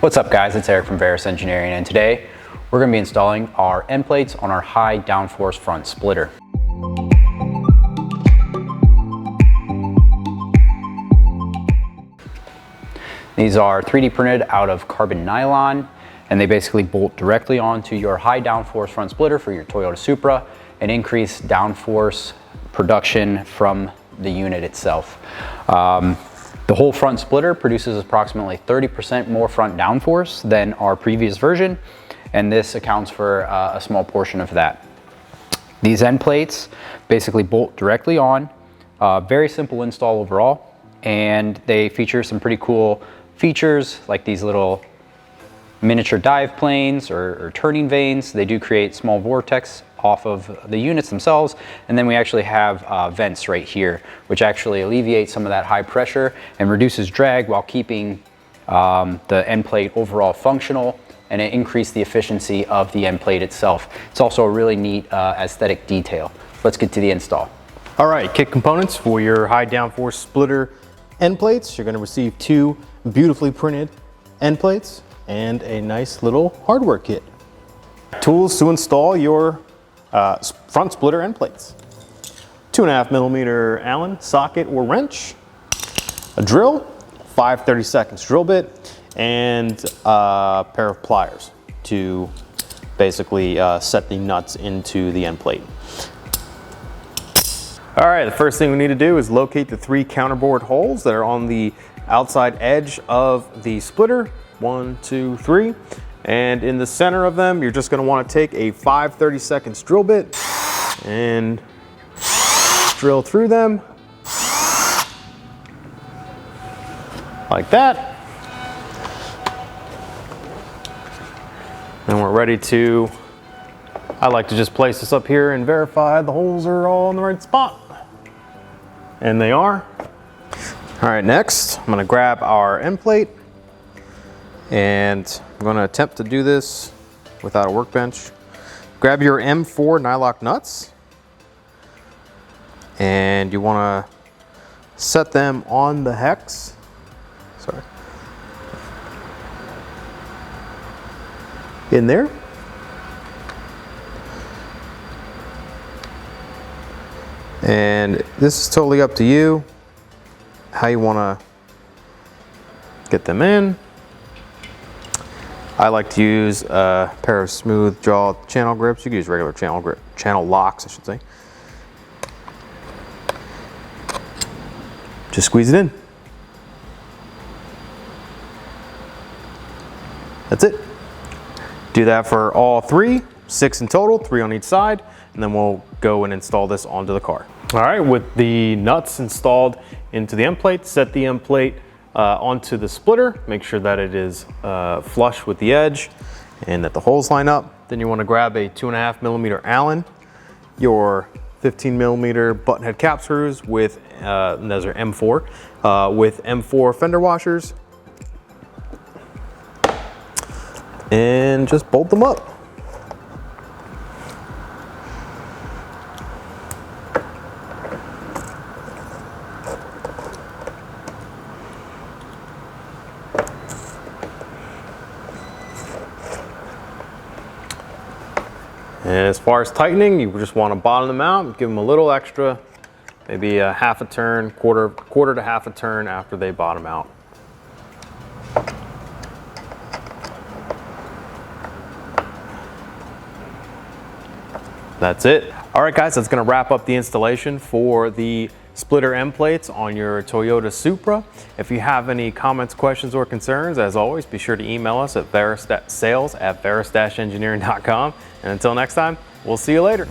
What's up guys, it's Eric from Varus Engineering, and today we're going to be installing our end plates on our high downforce front splitter. These are 3D printed out of carbon nylon, and they basically bolt directly onto your high downforce front splitter for your Toyota Supra and increase downforce production from the unit itself. The whole front splitter produces approximately 30% more front downforce than our previous version, and this accounts for a small portion of that. These end plates basically bolt directly on, very simple install overall, and they feature some pretty cool features like these little miniature dive planes or turning vanes. They do create small vortex off of the units themselves, and then we actually have vents right here, which actually alleviate some of that high pressure and reduces drag while keeping the end plate overall functional, and it increases the efficiency of the end plate itself. It's also a really neat aesthetic detail. Let's get to the install. All right, kit components for your high downforce splitter end plates. You're going to receive two beautifully printed end plates and a nice little hardware kit. Tools to install your front splitter end plates: 2.5mm Allen socket or wrench, a drill, 5/32 drill bit, and a pair of pliers to basically set the nuts into the end plate. All right, the first thing we need to do is locate the 3 counterbore holes that are on the outside edge of the splitter. 1, 2, 3. And in the center of them, you're just going to want to take a 5/32 drill bit and drill through them like that. And we're ready to, I like to just place this up here and verify the holes are all in the right spot. And they are. All right, next, I'm going to grab our end plate, and I'm going to attempt to do this without a workbench. Grab your M4 nylock nuts, and you want to set them on the hex. Sorry. In there. And this is totally up to you how you want to get them in. I like to use a pair of smooth jaw channel grips. You can use regular channel locks, I should say. Just squeeze it in. That's it. Do that for all 3, 6 in total, 3 on each side, and then we'll go and install this onto the car. All right, with the nuts installed into the end plate, set the end plate onto the splitter. Make sure that it is flush with the edge and that the holes line up. Then you want to grab a 2.5mm Allen, your 15mm button head cap screws with, those are M4, with M4 fender washers, and just bolt them up. And as far as tightening, you just want to bottom them out, give them a little extra, maybe a half a turn, quarter to half a turn after they bottom out. That's it. All right guys, that's going to wrap up the installation for the splitter end plates on your Toyota Supra. If you have any comments, questions, or concerns, as always, be sure to email us at sales@varus-engineering.com. And until next time, we'll see you later.